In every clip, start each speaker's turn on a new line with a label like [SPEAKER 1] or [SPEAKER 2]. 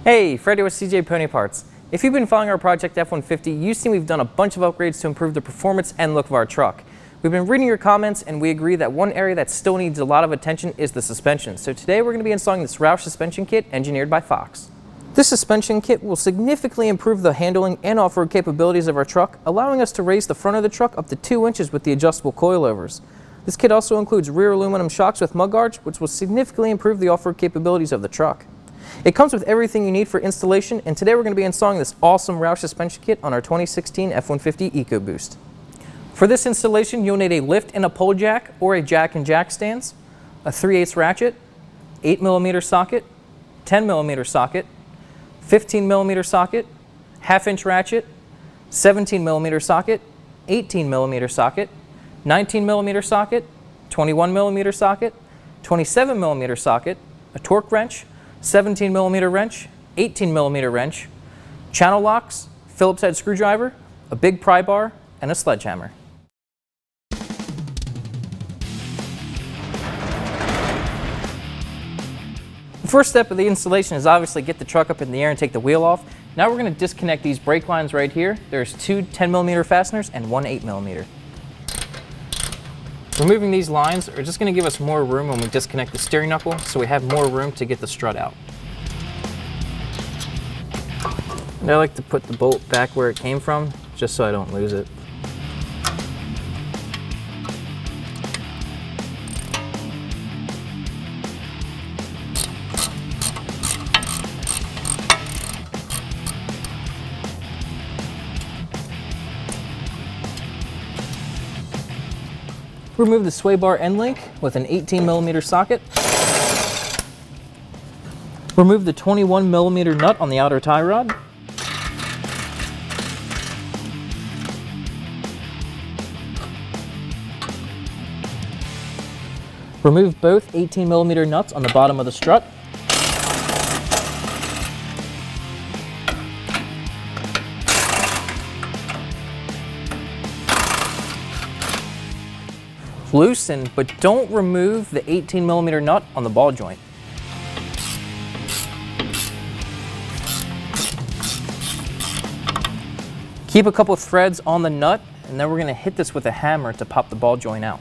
[SPEAKER 1] Hey, Freddy with CJ Pony Parts. If you've been following our project F-150, you've seen we've done a bunch of upgrades to improve the performance and look of our truck. We've been reading your comments and we agree that one area that still needs a lot of attention is the suspension. So today we're going to be installing this Roush suspension kit engineered by Fox. This suspension kit will significantly improve the handling and off-road capabilities of our truck, allowing us to raise the front of the truck up to 2 inches with the adjustable coilovers. This kit also includes rear aluminum shocks with mudguards, which will significantly improve the off-road capabilities of the truck. It comes with everything you need for installation, and today we're going to be installing this awesome Roush suspension kit on our 2016 F-150 EcoBoost. For this installation, you'll need a lift and a pole jack or a jack and jack stands, a 3/8 ratchet, 8mm socket, 10mm socket, 15mm socket, 1/2-inch ratchet, 17mm socket, 18mm socket, 19mm socket, 21mm socket, 27mm socket, a torque wrench, 17mm wrench, 18mm wrench, channel locks, Phillips head screwdriver, a big pry bar, and a sledgehammer. The first step of the installation is obviously get the truck up in the air and take the wheel off. Now we're going to disconnect these brake lines right here. There's two 10mm fasteners and one 8mm. Removing these lines are just going to give us more room when we disconnect the steering knuckle, so we have more room to get the strut out. And I like to put the bolt back where it came from, just so I don't lose it. Remove the sway bar end link with an 18mm socket. Remove the 21mm nut on the outer tie rod. Remove both 18mm nuts on the bottom of the strut. Loosen, but don't remove the 18mm nut on the ball joint. Keep a couple threads on the nut, and then we're going to hit this with a hammer to pop the ball joint out.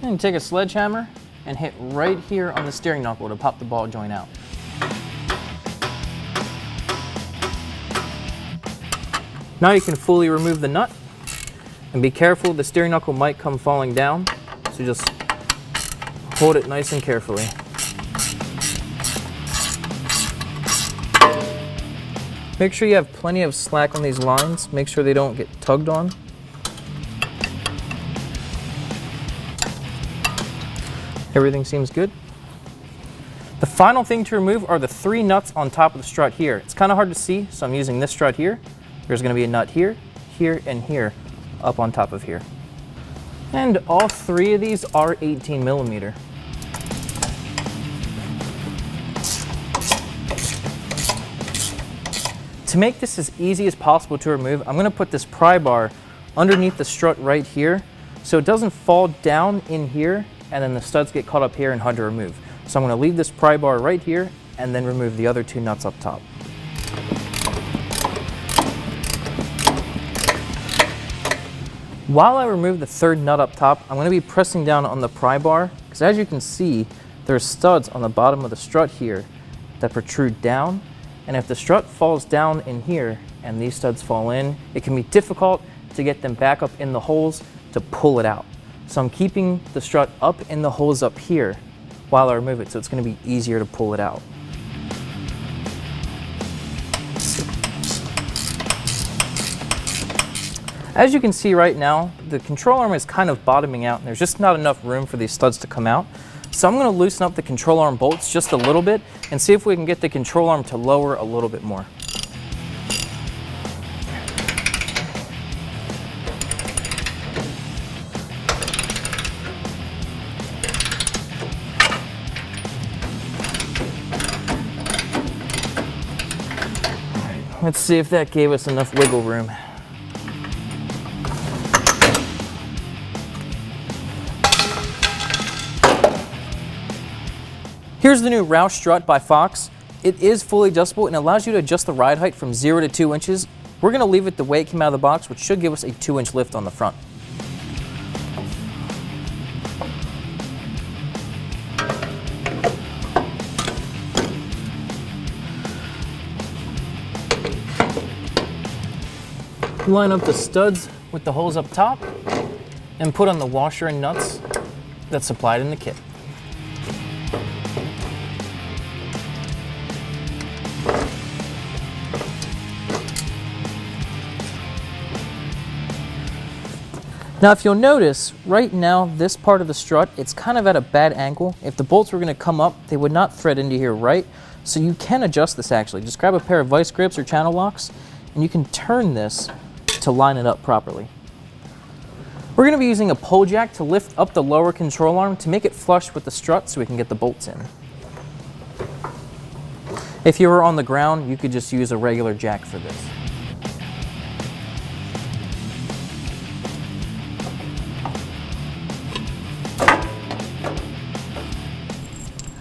[SPEAKER 1] And take a sledgehammer and hit right here on the steering knuckle to pop the ball joint out. Now you can fully remove the nut, and be careful, the steering knuckle might come falling down. So just hold it nice and carefully. Make sure you have plenty of slack on these lines. Make sure they don't get tugged on. Everything seems good. The final thing to remove are the 3 nuts on top of the strut here. It's kind of hard to see, so I'm using this strut here. There's going to be a nut here, here, and here up on top of here. And all 3 of these are 18mm. To make this as easy as possible to remove, I'm going to put this pry bar underneath the strut right here so it doesn't fall down in here and then the studs get caught up here and hard to remove. So I'm going to leave this pry bar right here and then remove the other 2 nuts up top. While I remove the 3rd nut up top, I'm going to be pressing down on the pry bar because as you can see, there's studs on the bottom of the strut here that protrude down, and if the strut falls down in here and these studs fall in, it can be difficult to get them back up in the holes to pull it out. So I'm keeping the strut up in the holes up here while I remove it, so it's going to be easier to pull it out. As you can see right now, the control arm is kind of bottoming out and there's just not enough room for these studs to come out. So I'm going to loosen up the control arm bolts just a little bit and see if we can get the control arm to lower a little bit more. Let's see if that gave us enough wiggle room. Here's the new Roush strut by Fox. It is fully adjustable and allows you to adjust the ride height from 0 to 2 inches. We're going to leave it the way it came out of the box, which should give us a 2-inch lift on the front. Line up the studs with the holes up top and put on the washer and nuts that's supplied in the kit. Now if you'll notice, right now this part of the strut, it's kind of at a bad angle. If the bolts were going to come up, they would not thread into here right. So you can adjust this actually. Just grab a pair of vice grips or channel locks and you can turn this to line it up properly. We're going to be using a pull jack to lift up the lower control arm to make it flush with the strut so we can get the bolts in. If you were on the ground, you could just use a regular jack for this.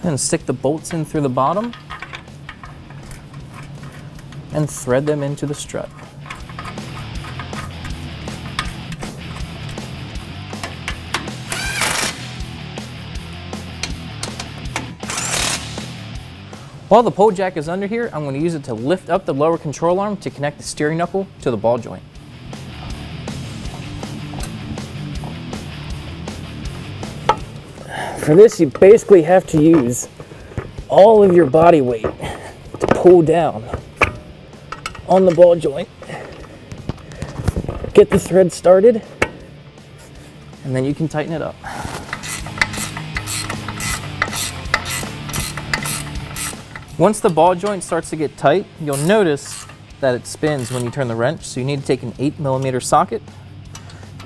[SPEAKER 1] And stick the bolts in through the bottom and thread them into the strut. While the pull jack is under here, I'm going to use it to lift up the lower control arm to connect the steering knuckle to the ball joint. For this, you basically have to use all of your body weight to pull down on the ball joint, get the thread started, and then you can tighten it up. Once the ball joint starts to get tight, you'll notice that it spins when you turn the wrench, so you need to take an 8mm socket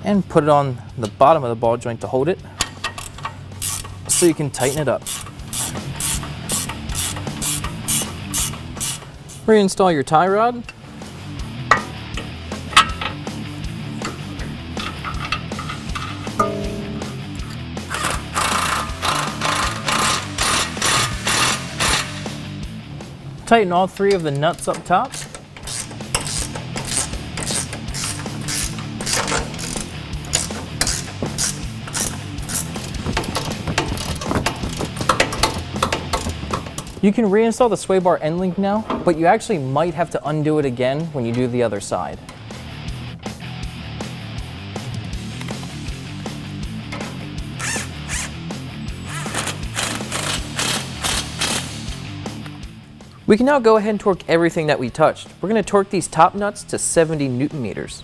[SPEAKER 1] and put it on the bottom of the ball joint to hold it so you can tighten it up. Reinstall your tie rod. Tighten all 3 of the nuts up top. You can reinstall the sway bar end link now, but you actually might have to undo it again when you do the other side. We can now go ahead and torque everything that we touched. We're going to torque these top nuts to 70 Newton meters.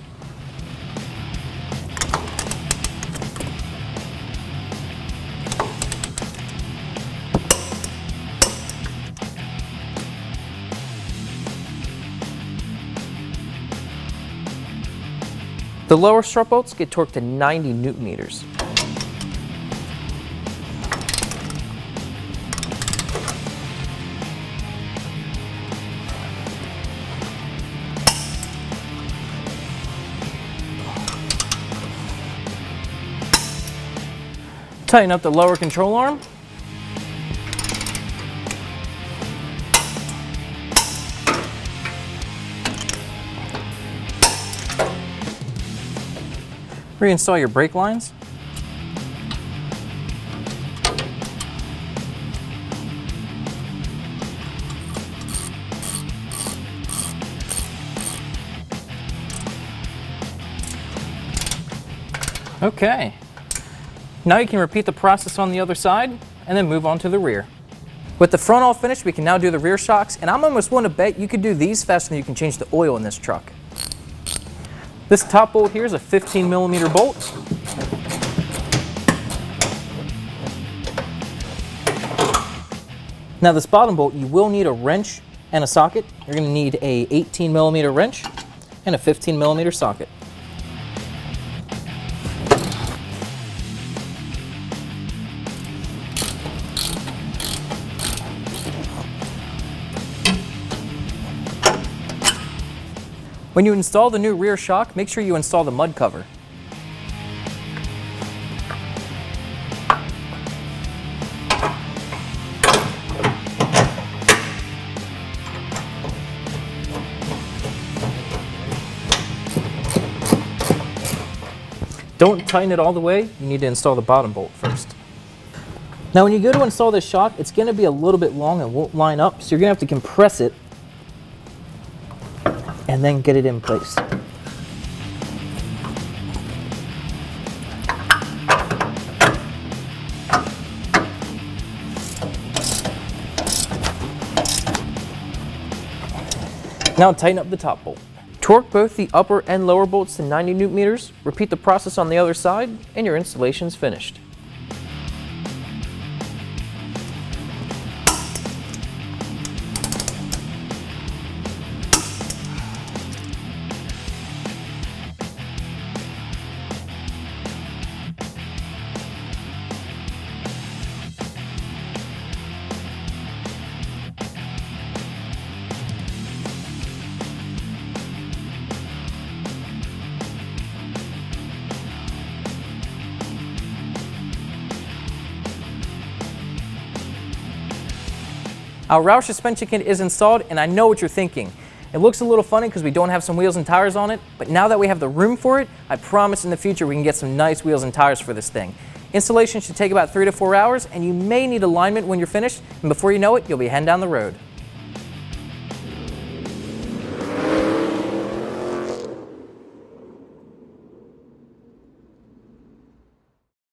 [SPEAKER 1] The lower strut bolts get torqued to 90 Newton meters. Tighten up the lower control arm. Reinstall your brake lines. Okay. Now you can repeat the process on the other side and then move on to the rear. With the front all finished, we can now do the rear shocks, and I'm almost willing to bet you could do these faster than you can change the oil in this truck. This top bolt here is a 15mm bolt. Now this bottom bolt, you will need a wrench and a socket. You're going to need a 18mm wrench and a 15mm socket. When you install the new rear shock, make sure you install the mud cover. Don't tighten it all the way, you need to install the bottom bolt first. Now when you go to install this shock, it's going to be a little bit long and won't line up, so you're going to have to compress it and then get it in place. Now tighten up the top bolt. Torque both the upper and lower bolts to 90 Newton meters. Repeat the process on the other side, and your installation is finished. Our Roush suspension kit is installed, and I know what you're thinking. It looks a little funny because we don't have some wheels and tires on it, but now that we have the room for it, I promise in the future we can get some nice wheels and tires for this thing. Installation should take about 3 to 4 hours, and you may need alignment when you're finished, and before you know it, you'll be heading down the road.